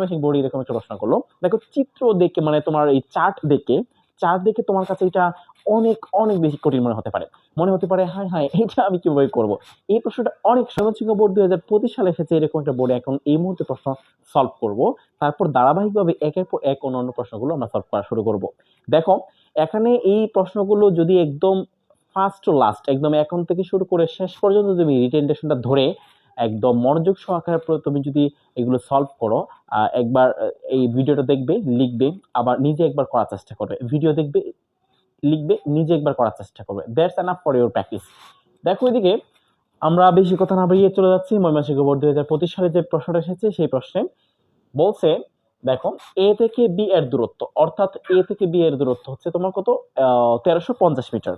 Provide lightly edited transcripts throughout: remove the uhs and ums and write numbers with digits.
Basic board এরকম একটা প্রশ্ন করলো। দেখো চিত্র দেখে মানে তোমার এই চার্ট দেখে তোমার কাছে এটা অনেক অনেক বেশি কঠিন মনে হতে পারে হায় হায় এটা আমি কিভাবে করব। এই প্রশ্নটা অনেক সহজশিক্ষা বোর্ড 2025 সালে এসেছে এরকম একটা বোর্ডে এখন এই মুহূর্তে প্রশ্ন সলভ করব। তারপর ধারাবাহিকভাবে একের পর এক অন্যান্য প্রশ্নগুলো আমরা সলভ করা শুরু করব। দেখো এখানে এই প্রশ্নগুলো যদি একদম ফার্স্ট টু লাস্ট একদম এখন থেকে শুরু করে শেষ পর্যন্ত তুমি রিটেনশনটা ধরে একদম মনোযোগ সহকারে তুমি যদি এগুলো সলভ করো, একবার এই ভিডিওটা দেখবে, লিখবে, আবার নিজে একবার করার চেষ্টা করবে। ভিডিও দেখবে, লিখবে, নিজে একবার করার চেষ্টা করবে। That's enough for your practice. দেখো এদিকে আমরা বেশি কথা না বাড়িয়ে চলে যাচ্ছি ময়মনসিংহ বোর্ড 2025 সালে যে প্রশ্নটা এসেছে সেই প্রশ্নে বলছে, দেখো এ থেকে বি এর দূরত্ব, অর্থাৎ এ থেকে বি এর দূরত্ব হচ্ছে তোমার কত, 1350 মিটার।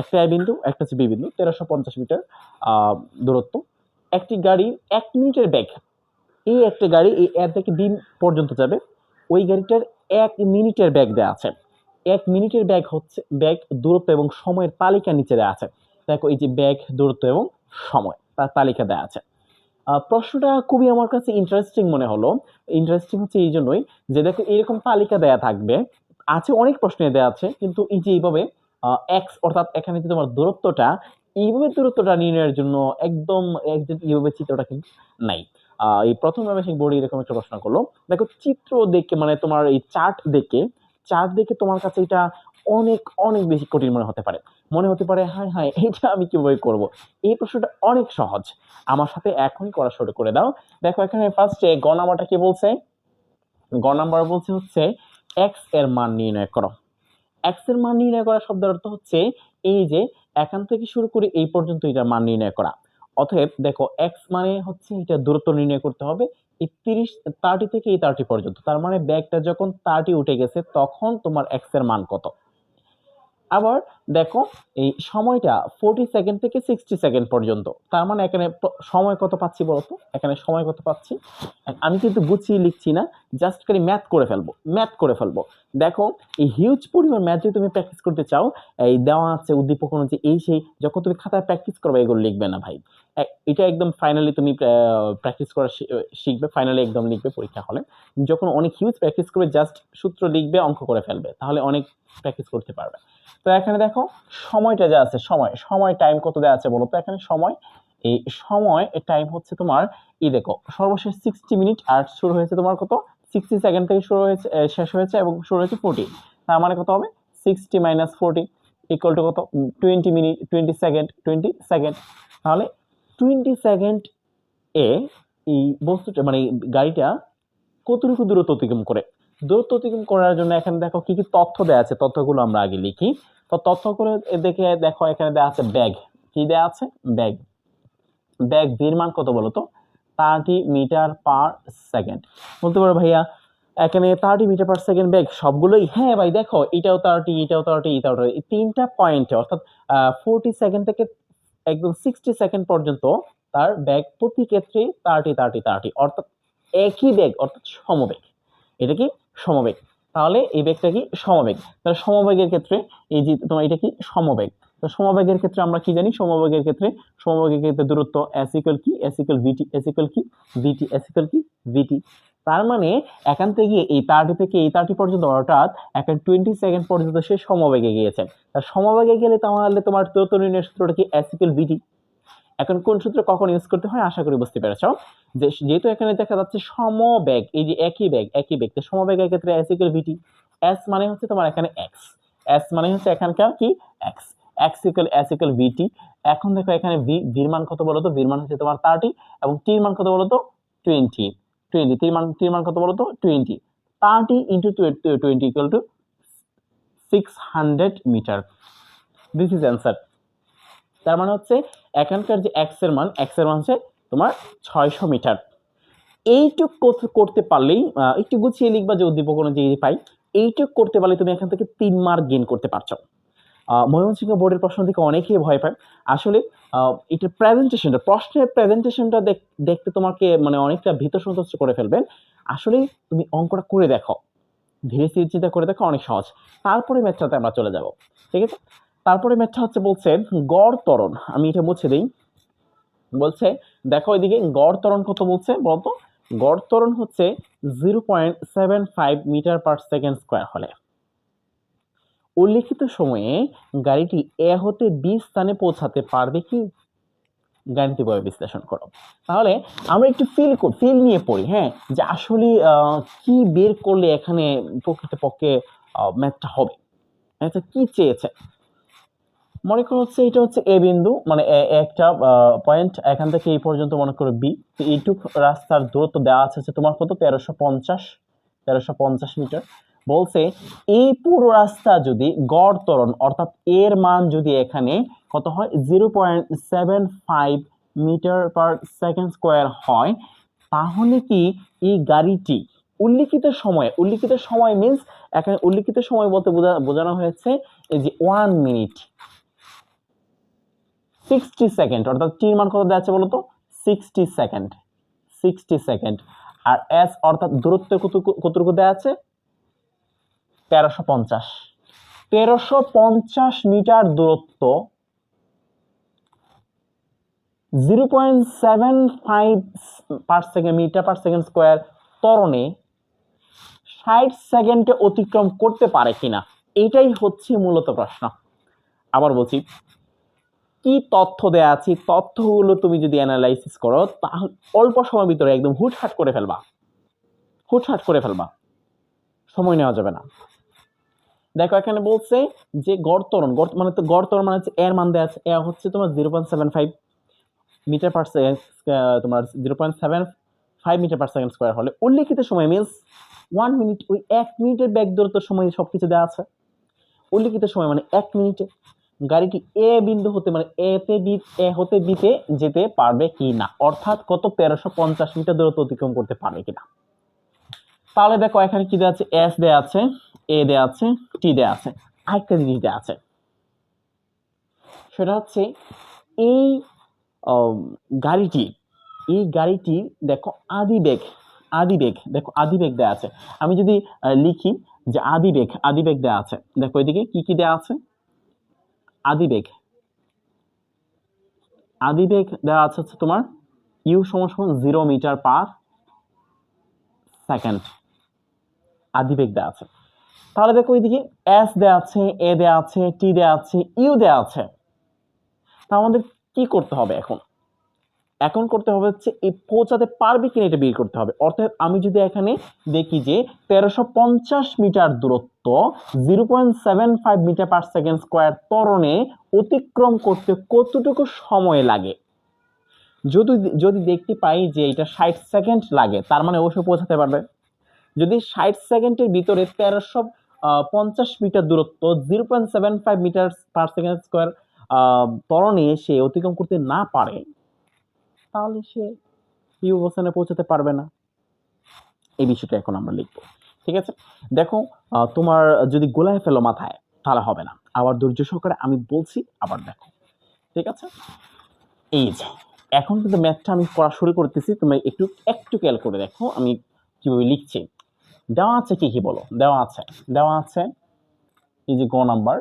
একটা এ বিন্দু একটা হচ্ছে বি বিন্দু, 1350 মিটার দূরত্ব। একটি গাড়ি 1 মিনিটের বেগ, এই একটা গাড়ি এই এ থেকে বি পর্যন্ত যাবে, ওই গাড়িটার 1 মিনিটের বেগ দেওয়া আছে। 1 মিনিটের বেগ, দূরত্ব এবং সময়ের তালিকা নিচে দেওয়া আছে। দেখো এই যে বেগ, দূরত্ব এবং সময় তার তালিকা দেওয়া আছে। প্রশ্নটা খুবই আমার কাছে ইন্টারেস্টিং মনে হলো। ইন্টারেস্টিং হচ্ছে এই জন্যই যে দেখো এরকম তালিকা দেয়া থাকবে, আছে অনেক প্রশ্নে দেয়া আছে, কিন্তু এই যে এইভাবে এক্স অর্থাৎ এখানে যে তোমার দূরত্বটা, এইভাবে দূরত্বটা নির্ণয়ের জন্য একদম এইভাবে চিত্রটা কিন্তু নাই। এই প্রথম বেসিক বোর্ডে এরকম একটা প্রশ্ন করলো। দেখো চিত্র দেখে মানে তোমার এই চার্ট দেখে তোমার কাছে এটা অনেক অনেক বেশি কঠিন মনে হতে পারে হায় হায় এটা আমি কিভাবে করব। এই প্রশ্নটা অনেক সহজ, আমার সাথে এখনই করা শুরু করে দাও। দেখো এখানে ফার্স্টে গ নাম্বারটা কি বলছে, গ নাম্বার বলছে হচ্ছে এক্স এর মান নির্ণয় করো। এক্স এর মান নির্ণয় করা শব্দের অর্থ হচ্ছে এই যে এখান থেকে শুরু করে এই পর্যন্ত এটার মান নির্ণয় করা। অতএব দেখো এক্স মানে হচ্ছে এটা দূরত্ব নির্ণয় করতে হবে এই 30 থেকে এই 30 পর্যন্ত। তার মানে ব্যাগটা যখন 30 উঠে গেছে তখন তোমার এক্স এর মান কত। আবার দেখো এই সময়টা 40 সেকেন্ড থেকে 60 সেকেন্ড পর্যন্ত। তার মানে এখানে সময় কত পাচ্ছি বলতো, এখানে সময় কত পাচ্ছি। আমি কিন্তু গুছিয়ে লিখছি না, জাস্ট খালি ম্যাথ করে ফেলবো। দেখো এই হিউজ পরিমাণ ম্যাথ যদি তুমি প্র্যাকটিস করতে চাও, এই দেওয়া আছে উদ্দীপক অনুযায়ী এই সেই, যখন তুমি খাতায় প্র্যাকটিস করবে এগুলো লিখবে না ভাই। এটা একদম ফাইনালি তুমি প্র্যাকটিস করা শিখবে, ফাইনালি একদম লিখবে পরীক্ষা হলে। যখন অনেক হিউজ প্র্যাকটিস করবে জাস্ট সূত্র লিখবে, অঙ্ক করে ফেলবে, তাহলে অনেক প্র্যাকটিস করতে পারবে। তো এখানে দেখো সময়টা যা আছে, সময় টাইম কত দেওয়া আছে বলো তো। এখানে এই সময় টাইম হচ্ছে তোমার দেখো সর্বশেষ 60 মিনিট আর শুরু হয়েছে তোমার কত 60 সেকেন্ড থেকে শুরু হয়েছে, শেষ হয়েছে এবং শুরু হয়েছে 40। তার মানে কত হবে 60 মাইনাস 40 ইকুয়াল টু কত 20 মিনিট 20 সেকেন্ড 20 সেকেন্ড। তাহলে 20 সেকেন্ড এ এই বস্তুটা মানে গাড়িটা কতটুকু দূরত্ব অতিক্রম করার জন্য এখানে দেখো কি কি তথ্য দেওয়া আছে, তথ্যগুলো আমরা আগে লিখি। তো তথ্যগুলো দেখে দেখো এখানে দেওয়া আছে ব্যাগ, কি দেওয়া আছে ব্যাগ ভির মান কত বলতো 30 মিটার পার সেকেন্ড। বলতে পারো ভাইয়া এখানে 30 মিটার পার সেকেন্ড ব্যাগ সবগুলোই, হ্যাঁ ভাই দেখো এটাও 30 এটাও 30 এটাও 30, এই তিনটা পয়েন্টে অর্থাৎ 40 সেকেন্ড থেকে একদম 60 সেকেন্ড পর্যন্ত তার ব্যাগ প্রতি ক্ষেত্রে 30 অর্থাৎ একই ব্যাগ অর্থাৎ সমবেগ। এটা কি সমবেগ, তাহলে এই বেগটা কি সমবেগ। তাহলে সমবেগের ক্ষেত্রে এই যে তোমার এটা কি সমবেগ। তো সমবেগের ক্ষেত্রে আমরা কি জানি, সমবেগের ক্ষেত্রে দূরত্ব s ইকুয়াল কি s equal vt s equal কি vt s ইকুয়াল কি vt। তার মানে এখান থেকে এই 30 থেকে এই 30 পর্যন্ত অর্থাৎ এখন 20 সেকেন্ড পর্যন্ত সে সমবেগে গিয়েছে। তার সমবেগে গেলে তাহলে তোমার দূরত্ব নির্ণয়ের সূত্রটা কি s ইকুয়াল vt। এখন কোন সূত্র কখন ইউজ করতে হয় আশা করি বুঝতে পেরেছো। যেহেতু এখানে দেখা যাচ্ছে সমবেগ, এই যে একই বেগ তো সমবেগের ক্ষেত্রে s ইকুয়াল vt। s মানে হচ্ছে তোমার এখানে x, s মানে হচ্ছে এখানকার কি x equal s equal vt। এখন দেখো এখানে v এর মান কত বলো তো, v এর মান হচ্ছে তোমার 30 এবং t এর মান কত বলো তো 20 t এর মান কত বলো তো 20। 30 into 20 equal to 600 metre. This is answer. তার মানে হচ্ছে এখানকার যে x এর মান হচ্ছে তোমার 600 মিটার। এইটুক করতে পারলেই একটু গুছিয়ে লিখবা যে উদ্দীপক অনুযায়ী পাই, এইটুক করতে পারলে তুমি এখান থেকে 3 মার্ক গেইন করতে পারছো। ময়মনসিংহ বোর্ডের প্রশ্ন থেকে অনেকেই ভয় পায় আসলে। এটা প্রশ্নের প্রেজেন্টেশনটা দেখতে তোমাকে মানে অনেকটা ভীত সন্ত্রস্ত করে ফেলবেন। আসলে তুমি অঙ্কটা করে দেখো, ধীরে চিন্তা করে দেখো, অনেক সহজ। তারপরে ম্যাথটাতে আমরা চলে যাব, ঠিক আছে। তারপরে ম্যাথটা হচ্ছে বলছে গড় ত্বরণ, আমি এটা মুছে দিই। বলছে দেখো এদিকে গড় ত্বরণ কত বলছে বলতো, গড় ত্বরণ হচ্ছে 0.75 মিটার পার সেকেন্ড স্কোয়ার হলে উল্লিখিত সময়ে গাড়িটি এ হতে বি স্থানে পৌঁছাতে পারবে কি? গাণিতিকভাবে বিশ্লেষণ করো। তাহলে আমরা একটু ফিল নিয়ে পড়ি, হ্যাঁ, যে আসলে কি বের করলে এখানে প্রকৃতপক্ষে ম্যাথটা হবে, এটা কি চেয়েছে। মনে করো হচ্ছে এটা হচ্ছে এ বিন্দু, মানে একটা পয়েন্ট, এখান থেকে এই পর্যন্ত মনে করো বি। তো এইটুক রাস্তার দূরত্ব দেওয়া আছে তোমার কত? 1350 মিটার। বলছে এই পুরো রাস্তা যদি গড় ত্বরণ অর্থাৎ এর মান যদি এখানে কত হয় 0.75 মিটার পার সেকেন্ড স্কোয়ার হয়, তাহলে কি এই গাড়িটি উল্লিখিত সময় মিন্স এখানে উল্লিখিত সময় বলতে বোঝানো হয়েছে এই যে 1 মিনিট 60 সেকেন্ড, অর্থাৎ টির মান কত দেওয়া আছে বলতো? 60 সেকেন্ড। আর এস অর্থাৎ দূরত্ব কতটুকু দেওয়া আছে? 1350 মিটার দূরত্ব 0.75 per second metre per second square ত্বরণে 60 সেকেন্ডে অতিক্রম করতে পারে কিনা, এটাই হচ্ছে মূলত প্রশ্ন। আবার বলছি, কি তথ্য দেয়া আছে, তথ্যগুলো তুমি যদি অ্যানালাইসিস করো তাহলে অল্প সময়ের ভিতরে একদম হুটহাট করে ফেলবা, সময় নেওয়া যাবে না। দেখো এখানে বলছে যে গড় ত্বরণ মানে হচ্ছে এর মান দেয়া আছে, এ হচ্ছে তোমার 0.75 মিটার পার সেকেন্ড, তোমার 0.75 মিটার পার সেকেন্ড স্কোয়ার হলে উল্লিখিত সময় মিন্স 1 মিনিট, ওই 1 মিনিটের ব্যাগ দূরত্ব সময় সবকিছু দেওয়া আছে। উল্লিখিত সময় মানে 1 মিনিটে গাড়িটি এ বিন্দু হতে মানে এ হতে বিতে যেতে পারবে কি না, অর্থাৎ কত 1350 মিটার দূরত্ব অতিক্রম করতে পারবে কিনা। তাহলে দেখো এখানে কি দেওয়া আছে? এস দেওয়া আছে, এ দেওয়া আছে, টি দেওয়া আছে। আরেকটা জিনিস দেওয়া আছে, সেটা হচ্ছে এই গাড়িটি দেখো আদিবেগ দেখো আদিবেগ দেওয়া আছে। আমি যদি লিখি যে আদিবেগ দেওয়া আছে, দেখো এদিকে কি কি দেওয়া আছে? আদিবেগ দেওয়া আছে হচ্ছে তোমার ইউ সমান 0 মিটার পার সেকেন্ড, আদিবেগ দেওয়া আছে। তাহলে দেখো এইদিকে এস দেওয়া আছে, এ দেওয়া আছে, টি দেওয়া আছে, ইউ দেওয়া আছে। তা আমাদের কি করতে হবে এখন করতে হবে হচ্ছে এই পৌঁছাতে পারবে কিনা এটা বের করতে হবে। অর্থাৎ আমি যদি এখানে দেখি যে 1350 মিটার দূরত্ব 0.75 মিটার পার সেকেন্ড স্কোয়ার ত্বরণে অতিক্রম করতে কতটুকু সময় লাগে, যদি দেখতে পাই যে এটা 60 সেকেন্ড লাগে, তার মানে অবশ্যই পৌঁছাতে পারবে। যদি 60 সেকেন্ডের ভিতরে 1350 মিটার দূরত্ব 0.75 মিটার পার সেকেন্ড স্কোয়ার ত্বরণে সে অতিক্রম করতে না পারে, তাহলে সে এই অবস্থানে পৌঁছাতে পারবে না। এই বিষয়টা এখন আমরা লিখবো, ঠিক আছে। দেখো তোমার যদি গোলায় ফেলো মাথায় তাহলে হবে না, আবার ধৈর্য সহকারে আমি বলছি, আবার দেখো, ঠিক আছে। এই যে এখন কিন্তু ম্যাথটা আমি পড়া শুরু করতেছি, তুমি একটু খেয়াল করে দেখো আমি কিভাবে লিখছি। দেওয়া আছে কি বলো? দেওয়া আছে এই যে গ নাম্বার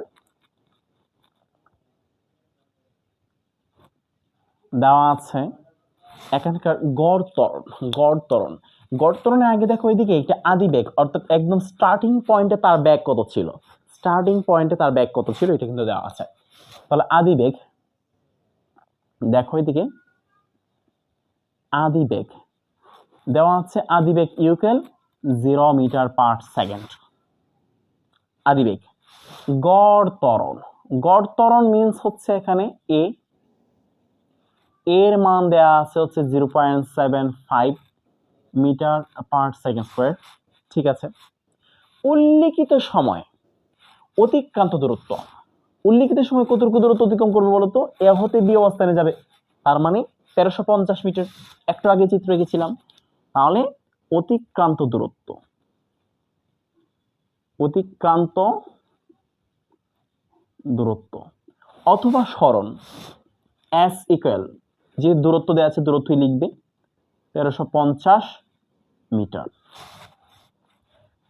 দেওয়া আছে এখানকার গড় ত্বরণের আগে দেখো এইদিকে একটা আদিবেগ, অর্থাৎ একদম স্টার্টিং পয়েন্টে তার ব্যাগ কত ছিল, এটা কিন্তু দেওয়া আছে। তাহলে আদিবেগ দেখো এইদিকে আদিবেগ দেওয়া আছে, আদিবেগ ইকুয়াল 0 মিটার পার সেকেন্ড। আদিবেগ গড় ত্বরণ মিন্স হচ্ছে এখানে এর মান দেওয়া আছে হচ্ছে 0.75 মিটার পার সেকেন্ড স্কোয়ার, ঠিক আছে। উল্লিখিত সময় অতিক্রান্ত দূরত্ব, কতটুকু দূরত্ব অতিক্রম করবে বলতো? এ হতে বি অবস্থানে যাবে, তার মানে 1350 মিটার, একটু আগে চিত্র এঁকেছিলাম। তাহলে অতিক্রান্ত দূরত্ব অথবা সরণ এস ইকুয়াল, যে দূরত্ব দেওয়া আছে দূরত্বই লিখবে 1350 মিটার।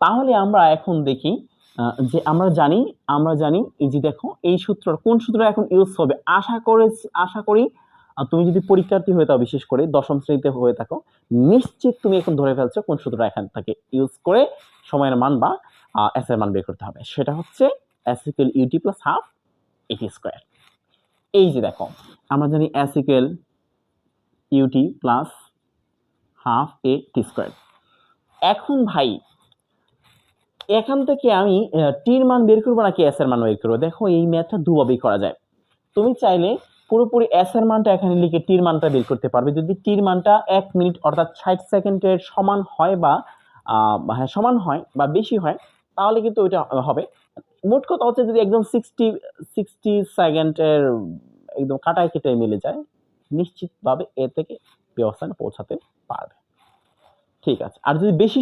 তাহলে আমরা এখন দেখি যে আমরা জানি এই যে দেখো এই সূত্র, কোন সূত্র এখন ইউজ হবে? আশা করি তুমি যদি পরীক্ষার্থী হয়ে থাকো, বিশেষ করে দশম শ্রেণীতে হয়ে থাকো, নিশ্চিত তুমি এখন ধরে ফেলছো কোন সূত্রটা এখান থেকে ইউজ করে সময়ের মান বা এস এর মান বের করতে হবে। সেটা হচ্ছে S equal u t plus half a t square. এই যে দেখো, আমরা জানি S equal u t plus half a t square. এখন ভাই এখান থেকে আমি টির মান বের করবো নাকি এস এর মান বের করবো? দেখো এই ম্যাথটা দুভাবেই করা যায়। তুমি চাইলে পুরোপুরি এস এর মানটা এখানে লিখে টির মানটা বের করতে পারবে। যদি টির মানটা 1 মিনিট অর্থাৎ 60 সেকেন্ডের সমান হয় বা হ্যাঁ সমান হয় বা বেশি হয়, তাহলে কিন্তু ওইটা হবে। মোট কথা হচ্ছে যদি একদম 60 সেকেন্ডের একদম কাটায় কেটে মিলে যায়, নিশ্চিতভাবে এ থেকে ব্যবস্থানে পৌঁছাতে পারবে। ঠিক আছে, আর যদি বেশি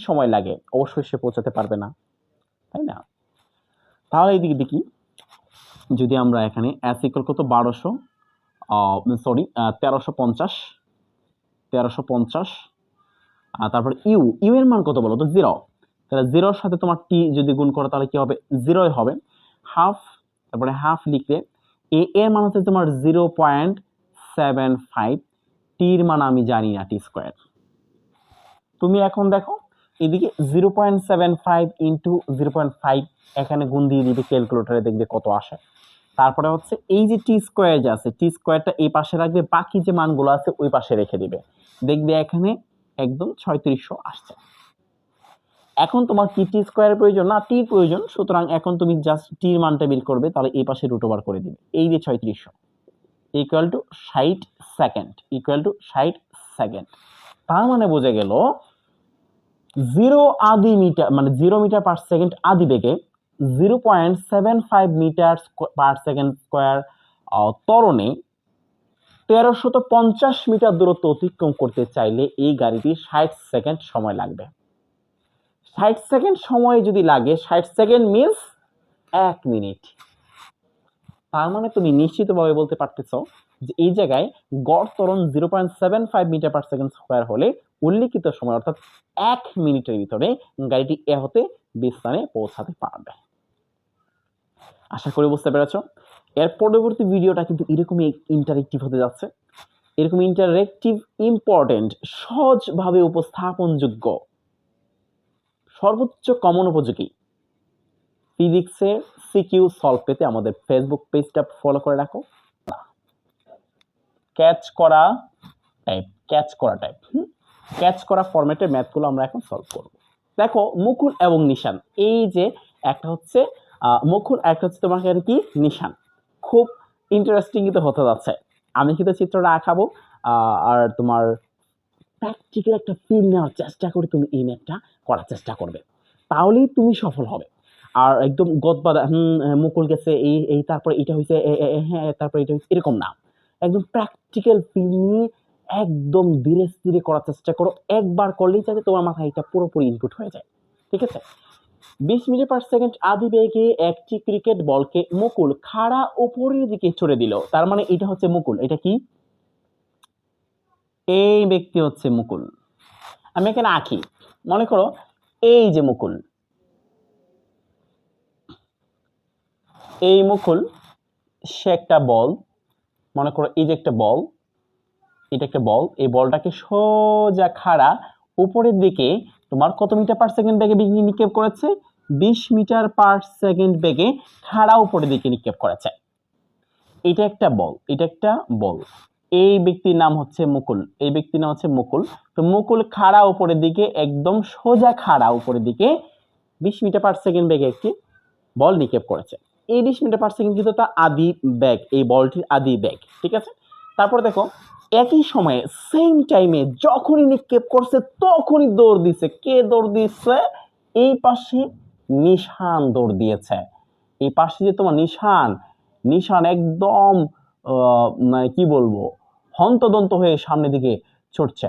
সময় লাগে অবশ্যই সে পৌঁছাতে পারবে না, তাই না? তাহলে এইদিকে দেখি, যদি আমরা এখানে এস ইকুয়াল কত 1350, তারপর ইউ এর মান কত বলো তো? 0। তাহলে 0-র সাথে তোমার টি যদি গুণ করো তাহলে কি হবে? 0 হবে। হাফ, তারপরে হাফ লিখলে এ এর মান হচ্ছে তোমার 0.75, টির মান আমি জানি না, টি স্কোয়ার। তুমি এখন দেখো এদিকে 0.75 ইন্টু 0.5 এখানে গুণ দিয়ে দিবে ক্যালকুলেটরে, দেখবে কত আসে। তারপরে হচ্ছে এই যে টি স্কোয়ার যে আছে, টি স্কোয়ারটা এই পাশে রাখবে, বাকি যে মানগুলো আছে ওই পাশে রেখে দিবে, দেখবে এখানে একদম 3600 আসছে। এখন তোমার কি টি স্কোয়ারের প্রয়োজন না টির প্রয়োজন, সুতরাং এখন তুমি জাস্ট টির মানটা বের করবে, তাহলে এই পাশে রুট ওভার করে দিবে। এই যে 3600 ইকুয়াল টু 60 সেকেন্ড, তার মানে বোঝা গেল 0 মিটার পার সেকেন্ড আদি বেগে 0.75 মিটার পার সেকেন্ড স্কোয়ার ত্বরণে 1350 মিটার দূরত্ব অতিক্রম করতে চাইলে এই গাড়িটি 60 সেকেন্ড সময় লাগবে। 60 সেকেন্ড সময় যদি লাগে, 60 সেকেন্ড মিন্স 1 মিনিট। তার মানে তুমি নিশ্চিতভাবে বলতে পারতেছো যে এই জায়গায় গড় ত্বরণ 0.75 মিটার পার সেকেন্ড স্কোয়ার হলে উল্লিখিত সময় অর্থাৎ 1 মিনিটের ভিতরে গাড়িটি এ হতে বি স্থানে পৌঁছাতে পারবে। আশা করি বুঝতে পেরেছো। এর পরবর্তী ভিডিওটা কিন্তু এরকমই ইন্টারেক্টিভ হতে যাচ্ছে। এরকম ইন্টারেক্টিভ, ইম্পর্টেন্ট, সহজভাবে উপস্থাপনযোগ্য, সর্বোচ্চ কমন উপযোগী ফিজিক্সের সিকিউ সলভ পেতে আমাদের ফেসবুক পেজটা ফলো করে রাখো। ক্যাচ করা ফরম্যাটের ম্যাথগুলো আমরা এখন সলভ করব। দেখো মুকুল এবং নিশান, এই যে একটা হচ্ছে মুকুল, একটা হচ্ছে তোমার কি নিশান, খুব ইন্টারেস্টিং কিন্তু হতে যাচ্ছে। আমি কিন্তু চিত্রটা আঁকাবো আর তোমার প্র্যাকটিক্যাল একটা ফিল নেওয়ার চেষ্টা করে তুমি এই ম্যাথটা করার চেষ্টা করবে, তাহলেই তুমি সফল হবে। আর একদম গদবাদা মুকুল গেছে এই তারপরে এটা হয়েছে হ্যাঁ তারপরে এটা হয়েছে এরকম না, একদম প্র্যাকটিক্যাল ফিল নিয়ে একদম ধীরে ধীরে করার চেষ্টা করো। একবার করলেই যাতে তোমার মাথায় এটা পুরোপুরি ইনপুট হয়ে যায়। ঠিক আছে? 20 মিটার পার সেকেন্ড আদি বেগে একটি ক্রিকেট বলকে মুকুল খাড়া উপরের দিকে ছুড়ে দিল। তার মানে এটা হচ্ছে মুকুল। এটা কি? এই ব্যক্তি হচ্ছে মুকুল। আমি এখানে আঁকি, মনে করো এই যে মুকুল, এই মুকুল সে একটা বল, মনে করো এই যে একটা বল, এটা একটা বল, এই বলটাকে সোজা খাড়া উপরের দিকে তোমার কত মিটার পার সেকেন্ড বেগে নিক্ষেপ করেছে? 20 মিটার পার সেকেন্ড বেগে খাড়া উপরের দিকে নিক্ষেপ করেছে। এটা একটা বল, এই ব্যক্তির নাম হচ্ছে মুকুল। তো মুকুল খাড়া উপরের দিকে, একদম সোজা খাড়া উপরের দিকে 20 মিটার পার সেকেন্ড বেগে একটি বল নিক্ষেপ করেছে। এই 20 মিটার পার সেকেন্ড কিন্তু তার আদি বেগ, এই বলটির আদি বেগ। ঠিক আছে? তারপর দেখো একই সময়ে সেম টাইমে যখনই নিক্ষেপ করছে তখনই দৌড় দিচ্ছে। কে দৌড় দিচ্ছে? এই পাশে নিশান দৌড় দিয়েছে। এই পাশে যে তোমার নিশান একদম মানে কি বলবো, হন্তদন্ত হয়ে সামনের দিকে ছুটছে।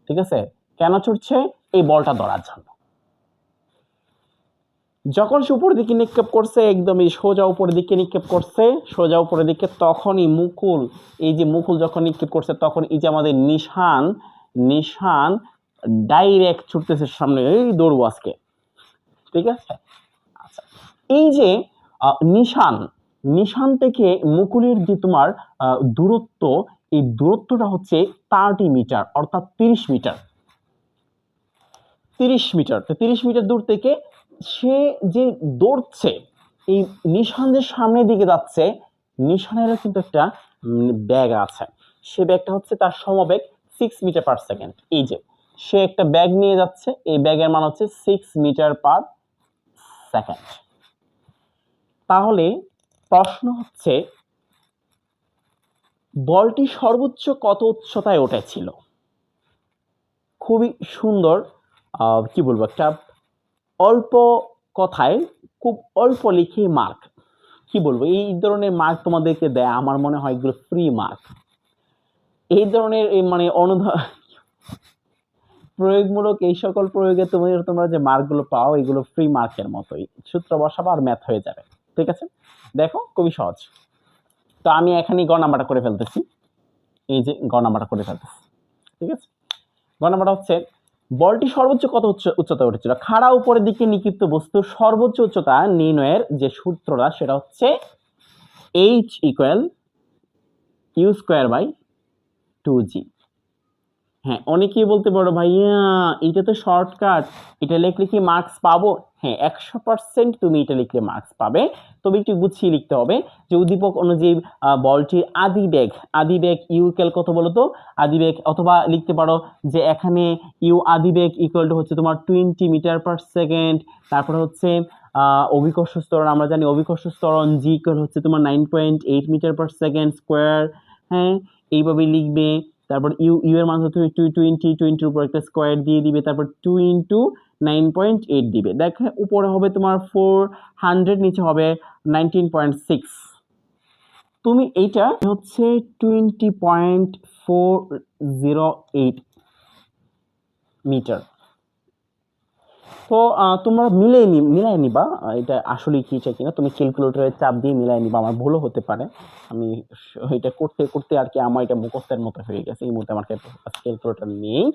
ঠিক আছে? কেন ছুটছে? এই বলটা ধরার জন্য। যখন সে উপরের দিকে নিক্ষেপ করছে, একদমই সোজা উপরের দিকে নিক্ষেপ করছে, তখনই মুকুল যখন নিক্ষেপ করছে তখন এই যে আমাদের নিশান ডাইরেক্ট ছুটতেছে সামনে, এই দৌড়বো আজকে। ঠিক আছে? আচ্ছা, এই যে নিশান থেকে মুকুলের যে তোমার দূরত্ব, এই দূরত্বটা হচ্ছে 30 মিটার, অর্থাৎ 30 মিটার। 30 মিটার, তো 30 মিটার দূর থেকে সে যে দৌড়ছে, এই নিশান যে সামনের দিকে যাচ্ছে, নিশানেরও কিন্তু একটা ব্যাগ আছে। সে ব্যাগটা হচ্ছে তার সমবেগ 6 মিটার পার সেকেন্ড। এই যে সে একটা ব্যাগ নিয়ে যাচ্ছে, এই ব্যাগের মান হচ্ছে 6 মিটার পার সেকেন্ড। তাহলে প্রশ্ন হচ্ছে বলটি সর্বোচ্চ কত উচ্চতায় উঠেছিল? খুবই সুন্দর, কি বলবো, একটা অল্প কথায় খুব অল্প লিখে মার্ক, কি বলবো, এই ধরনের মার্ক তোমাদেরকে দেয়, আমার মনে হয় এগুলো ফ্রি মার্ক। এই ধরনের মানে প্রয়োগমূলক এই সকল প্রয়োগে তোমরা যে মার্কগুলো পাও, এগুলো ফ্রি মার্কের মতোই, সূত্র বসাবো আর ম্যাথ হয়ে যাবে। ঠিক আছে, দেখো খুবই সহজ। তো আমি এখানেই গ নাম্বারটা করে ফেলতেছি, এই যে গ নাম্বারটা করে ফেলতেছি। ঠিক আছে, গ নাম্বারটা হচ্ছে বলটি সর্বোচ্চ কত উচ্চতা উঠেছিল? খাড়া উপরের দিকে নিক্ষিপ্ত বস্তুর সর্বোচ্চ উচ্চতা নির্ণয়ের যে সূত্রটা, সেটা হচ্ছে h equal u square by 2g। হ্যাঁ, অনেকেই বলতে পারো ভাইয়া এটা তো শর্টকাট, এটা লিখলে কি মার্কস পাবো? হ্যাঁ, 100% তুমি এটা লিখলে মার্কস পাবে, তবে একটু গুছিয়ে লিখতে হবে। যে উদ্দীপক অনুযায়ী বলটির আদি বেগ ইউ ইকুয়াল কত বলো তো? আদি বেগ, অথবা লিখতে পারো যে এখানে ইউ আদি বেগ ইকুয়াল টু হচ্ছে তোমার 20 মিটার পার সেকেন্ড। তারপরে হচ্ছে অভিকর্ষ ত্বরণ, আমরা জানি অভিকর্ষ ত্বরণ জি ইকুয়াল হচ্ছে তোমার 9.8 মিটার পার সেকেন্ড স্কোয়ার। হ্যাঁ, এইভাবে লিখবে। তারপর ইউ এর মান হচ্ছে 20 উপর একটা স্কোয়ার দিয়ে দিবে, তারপর 2 ইন্টু 9.8 দিবে। দেখো উপরে হবে তোমার 400, নিচে হবে 19.6। তুমি এইটা হচ্ছে 20.408 মিটার। তো তোমরা মিলাই নিবা এটা আসলে কি চাই কিনা, তুমি ক্যালকুলেটরের চাপ দিয়ে মিলাই নিবা, আমার ভুলও হতে পারে। আমি এটা করতে করতে আর কি আমার এটা মুখস্থের মতো হয়ে গেছে, এই মুহূর্তে আমার ক্যালকুলেটর নেই।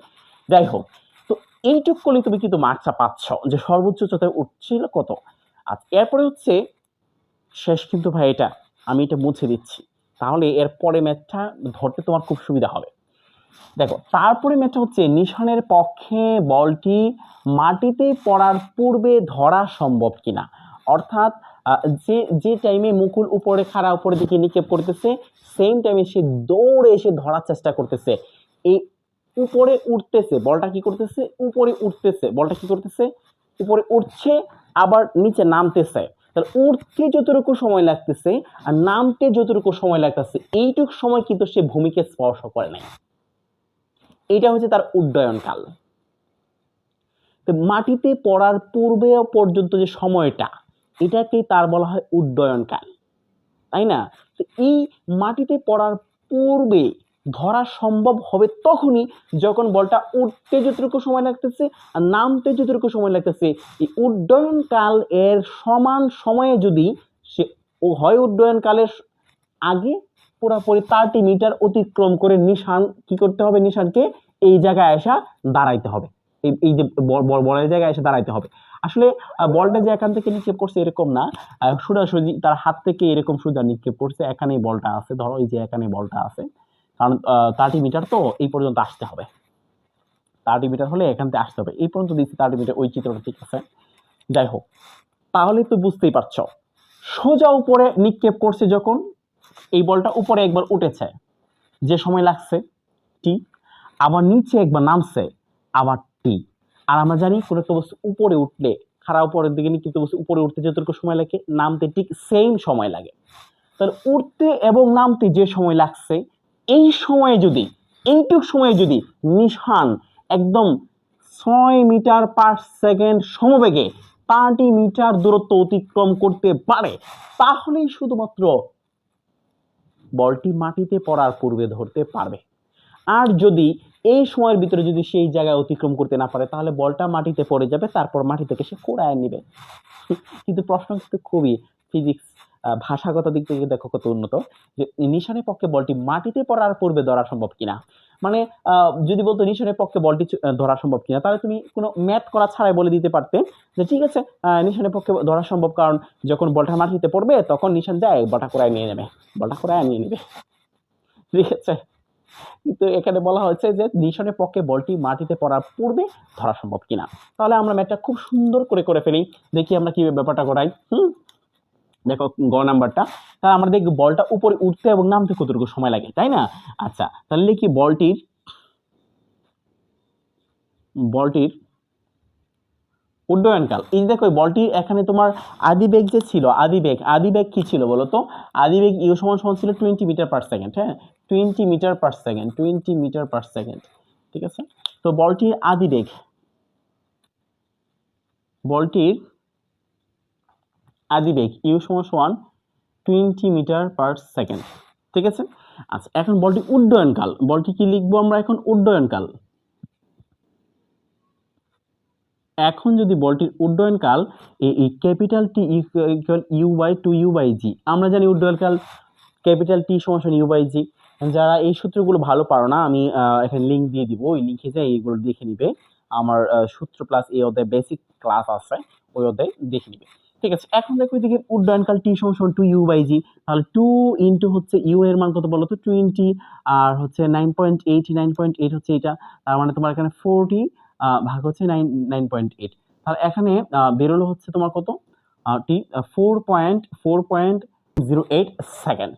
যাই হোক, তো এইটুক করলে তুমি কিন্তু মার্কসটা পাচ্ছ যে সর্বোচ্চ উচ্চতায় উঠছিল কত। আচ্ছা, এরপরে হচ্ছে শেষ কিন্তু ভাই, এটা আমি এটা মুছে দিচ্ছি, তাহলে এরপরে ম্যাথটা ধরতে তোমার খুব সুবিধা হবে। দেখো, তারপরে ম্যাথটা হচ্ছে নিশানের পক্ষে বলটি মাটিতে পড়ার পূর্বে ধরা সম্ভব কিনা। অর্থাৎ যে টাইমে মুকুল উপরে খাড়া উপরের দিকে নিক্ষেপ করতেছে, সেম টাইমে সে দৌড়ে এসে ধরার চেষ্টা করতেছে। এই উপরে উঠতেছে বলটা, কি করতেছে? উপরে উঠতেছে বলটা, কি করতেছে? উপরে উঠছে, আবার নিচে নামতেছে। তাহলে উঠতে যতটুকু সময় লাগতেছে আর নামতে যতটুকু সময় লাগতেছে, এইটুকু সময় কিন্তু সে ভূমিকে স্পর্শ করে নাই। এটা হচ্ছে তার উড্ডয়ন কাল। তো মাটিতে পড়ার পূর্বে পর্যন্ত যে সময়টা, এটাকেই তার বলা হয় উড্ডয়ন কাল, তাই না? তো এই মাটিতে পড়ার পূর্বে ধরা সম্ভব হবে তখনই যখন বলটা উঠতে যতটুকু সময় লাগতেছে আর নামতে যতটুকু সময় লাগতেছে, এই উড্ডয়ন কাল এর সমান সময়ে যদি সে হয় উড্ডয়ন কালের আগে পুরোপুরি 30 মিটার অতিক্রম করে নিশান কি করতে হবে? নিশানকে এই জায়গায় এসে দাঁড়াইতে হবে, এই যে বলের জায়গায় এসে দাঁড়াইতে হবে। আসলে বলটা যে এখান থেকে নিক্ষেপ করছে এরকম না, সোজাসুজি তার হাত থেকে এরকম সোজা নিক্ষেপ করছে। এখানেই বলটা আছে, ধরো এই যে এখানে বলটা আছে, কারণ 30 মিটার তো এই পর্যন্ত আসতে হবে, 30 মিটার হলে এখান থেকে আসতে হবে, এই পর্যন্ত দিচ্ছি 30 মিটার, ওই চিত্রটা ঠিক আছে। যাই হোক, তাহলে তো বুঝতেই পারছো, সোজা উপরে নিক্ষেপ করছে যখন, এই বলটা উপরে একবার উঠেছে, যে সময় লাগছে টি, আবার নিচে একবার নামছে, আবার টি। আর আমরা জানি কোন একটা বস্তু উপরে উঠলে, খাড়া উপরের দিকে নিক্ষিপ্ত বস্তু উপরে উঠতে যতটুকু সময় লাগে, নামতে ঠিক সেম সময় লাগে। তাহলে উঠতে এবং নামতে যে সময় লাগছে, এই সময়ে যদি, এইটুক সময়ে যদি নিশান একদম 6 মিটার পার সেকেন্ড সমবেগে 30 মিটার দূরত্ব অতিক্রম করতে পারে, তাহলেই শুধুমাত্র বলটি মাটিতে পড়ার পূর্বে ধরতে পারবে। আর যদি এই সময়ের ভিতরে যদি সেই জায়গায় অতিক্রম করতে না পারে, তাহলে বলটা মাটিতে পড়ে যাবে, তারপর মাটি থেকে সে কুড়ায় নেবে। কিন্তু প্রশ্ন কিন্তু খুবই ফিজিক্স, ভাষাগত দিক থেকে দেখো কত উন্নত, যে নিশানের পক্ষে বলটি মাটিতে পড়ার পূর্বে ধরা সম্ভব কিনা। মানে যদি বলতো নিশানের পক্ষে বলটি ধরা সম্ভব কিনা, তাহলে তুমি কোনো ম্যাথ করা ছাড়াই বলে দিতে পারতে যে ঠিক আছে নিশানের পক্ষে ধরা সম্ভব, কারণ যখন বলটা মাটিতে পড়বে তখন নিশান যায় বলটা কুড়ায় নিয়ে নেবে, বলটা কুড়ায় নিয়ে নেবে। ঠিক আছে, কিন্তু এখানে বলা হয়েছে যে নিশানের পক্ষে বলটি মাটিতে পড়ার পূর্বে ধরা সম্ভব কিনা। তাহলে আমরা ম্যাথটা খুব সুন্দর করে ফেলি, দেখি আমরা কি ব্যাপারটা করাই। দেখো গ নাম্বারটা, তাহলে আমরা দেখব বলটা উপরে উঠতে এবং নামতে কতটুকু সময় লাগে, তাই না? আচ্ছা, তাহলে কি বলটির উড্ডয়নকাল, এই দেখো বলটির এখানে তোমার আদিবেগ যে ছিল, আদিবেগ কি ছিল বলো তো? আদিবেগ ইউ সমান ছিল 20 মিটার পার সেকেন্ড। হ্যাঁ, 20 metre per second, 20 metre per second. ঠিক আছে, তো বলটির আদিবেগ ইউ সমান 20 মিটার পার সেকেন্ড। ঠিক আছে, আচ্ছা এখন বলটি উড্ডয়নকাল, বলটি কি লিখবো আমরা এখন? উড্ডয়নকাল। এখন যদি বলটির উড্ডয়নকাল এই capital T equal u by 2u/g, আমরা জানি উড্ডয়নকাল ক্যাপিটাল টি সমান ইউ বাই জি। যারা এই সূত্রগুলো ভালো পারো না, আমি এখানে লিঙ্ক দিয়ে দিব, ওই লিঙ্কে যাই এইগুলো দেখে নিবে। আমার সূত্র প্লাস এই অধ্যায় বেসিক ক্লাস আছে, ওই অধ্যায় দেখে নিবে। ঠিক আছে, এখন দেখো এদিকে উড্ডয়নকাল টি সমান 2u/g, তাহলে 2 ইনটু হচ্ছে ইউ এর মান কত বলো তো? 20, আর হচ্ছে 9.8 হচ্ছে এটা, তার মানে তোমার এখানে 40 ভাগ হচ্ছে 9.8, তাহলে এখানে বেরোলো হচ্ছে তোমার কত? টি 4.08 সেকেন্ড।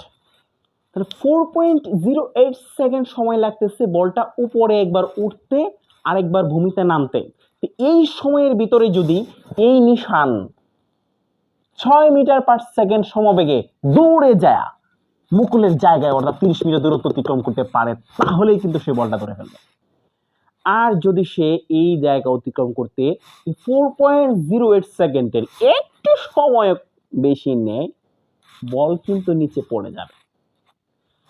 তাহলে 4.08 সেকেন্ড সময় লাগতেছে বলটা উপরে একবার উঠতে আর একবার ভূমিতে নামতে। তো এই সময়ের ভিতরে যদি এই নিশান 6 মিটার পার সেকেন্ড সমবেগে দৌড়ে যায় মুকুলের জায়গায়, অর্থাৎ 30 মিটার দূরত্ব অতিক্রম করতে পারে, তাহলেই কিন্তু সে বলটা ধরে ফেলবে। আর যদি সে এই জায়গা অতিক্রম করতে 4.08 সেকেন্ডের একটু সময় বেশি নেয়, বল কিন্তু নিচে পড়ে যাবে।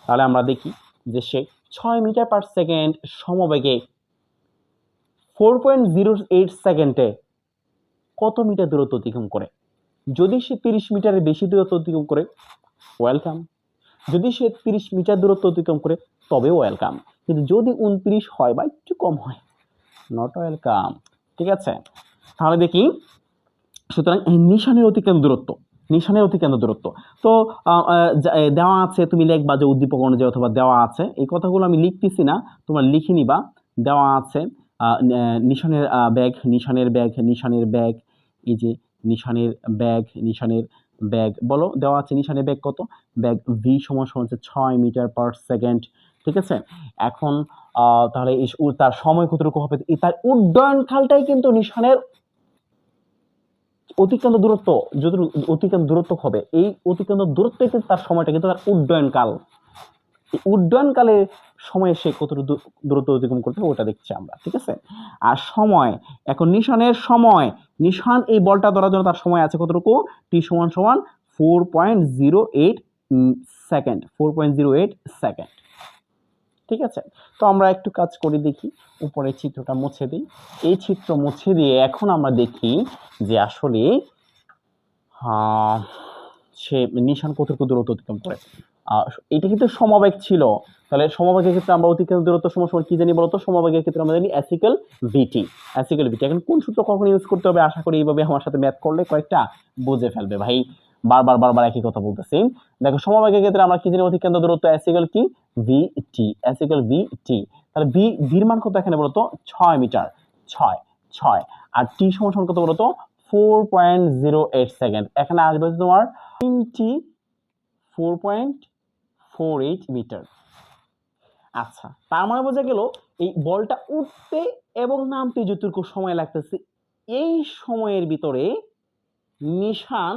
তাহলে আমরা দেখি যে সে 6 মিটার পার সেকেন্ড সমবেগে 4.08 সেকেন্ডে কত মিটার দূরত্ব অতিক্রম করে। যদি সে 30 মিটারের বেশি দূরত্ব অতিক্রম করে, ওয়েলকাম। যদি সে 30 মিটার দূরত্ব অতিক্রম করে, তবে ওয়েলকাম। কিন্তু যদি 29 হয় বা একটু কম হয়, নট ওয়েলকাম। ঠিক আছে, তাহলে দেখি, সুতরাং নিশানের অতিক্রান্ত দূরত্ব তো দেওয়া আছে, তুমি লিখবা যে উদ্দীপক অনুযায়ী, অথবা দেওয়া আছে, এই কথাগুলো আমি লিখতেছি না, তোমার লিখে নিবা। দেওয়া আছে নিশানের ব্যাগ, এই যে নিশানের ব্যাগ বলো, দেওয়া আছে নিশানের ব্যাগ কত? ব্যাগ ভি সমান হচ্ছে 6 মিটার পার সেকেন্ড। ঠিক আছে, এখন তাহলে তার সময় কতটুকু হবে? তার উড্ডয়নকালটাই কিন্তু নিশানের অতিক্রান্ত দূরত্ব হবে, এই অতিক্রান্ত দূরত্বই কিন্তু তার সময়টা, কিন্তু তার উড্ডয়নকাল। উড্ডয়নকালে সময়ে সে কতটুকু দূরত্ব অতিক্রম করতে হবে ওটা দেখছি আমরা। ঠিক আছে, আর সময়, এখন নিশান এই বলটা ধরার জন্য তার সময় আছে কতটুকু? টি সমান 4.08 সেকেন্ড, 4.08 সেকেন্ড। ঠিক আছে, তো আমরা একটু কাজ করে দেখি, উপরে চিত্রটা মুছে দিই। এই চিত্র মুছে দিয়ে এখন আমরা দেখি যে আসলে সে নিশান কতটুকু দূরত্ব অতিক্রম করে। এটা কিন্তু সমবেগ ছিল, তাহলে সমবেগের ক্ষেত্রে আমরা অতিক্রান্ত দূরত্ব সমান কি জানি বলতো? সমবেগের ক্ষেত্রে আমরা জানি অ্যাসিক্যাল ভিটি। এখন কোন সূত্র কখন ইউজ করতে হবে, আশা করি এইভাবে আমার সাথে ম্যাথ করলে কয়েকটা বুঝে ফেলবে ভাই। বারবার একই কথা বলতেছি। দেখো সমবেগের ক্ষেত্রে আমরা কি জানি? অতিক্রান্ত দূরত্ব অ্যাসিক্যাল কি? ভিটি, অ্যাসিক্যাল ভিটি। তাহলে ভির মান কত এখানে বলতো? 6 মিটার, 6, আর টি সমান কত বলতো? 4.08 সেকেন্ড। এখানে আসবে তোমার 4.48 মিটার। আচ্ছা, তার মানে বোঝা গেল এই বলটা উঠতে এবং নামতে যতটুকু সময় লাগতেছে, এই সময়ের ভিতরে নিশান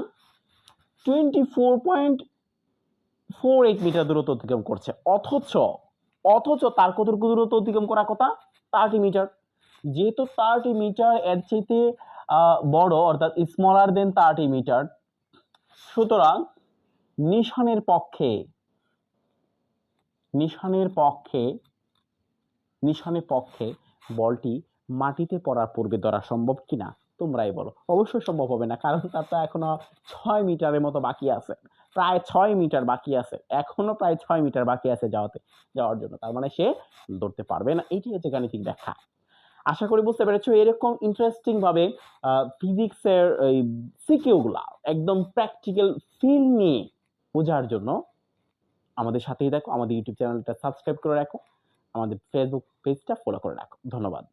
24.48 মিটার দূরত্ব অতিক্রম করছে, অথচ তার কতটুকু দূরত্ব অতিক্রম করার কথা? 30 মিটার। যেহেতু 30 মিটার এর চাইতে বড়, অর্থাৎ স্মলার দেন 30 মিটার, সুতরাং নিশানের পক্ষে বলটি মাটিতে পড়ার পূর্বে ধরা সম্ভব কিনা তোমরাই বলো। অবশ্যই সম্ভব হবে না, কারণ তার তো এখনো 6 মিটারের মতো বাকি আছে। প্রায় 6 মিটার বাকি আছে। এখনো প্রায় 6 মিটার বাকি আছে যাওয়ার জন্য। তার মানে সে দৌড়তে পারবে না। এইটাই হচ্ছে গাণিতিক ব্যাখ্যা। আশা করি বুঝতে পেরেছো। এরকম ইন্টারেস্টিং ভাবে ফিজিক্সের এই সিকিউ গুলা একদম প্র্যাকটিক্যাল ফিল নিয়ে বোঝার জন্য আমাদের সাথেই দেখো, আমাদের ইউটিউব চ্যানেলটা সাবস্ক্রাইব করে রাখো, আমাদের ফেসবুক পেজটা ফলো করে রাখো। ধন্যবাদ।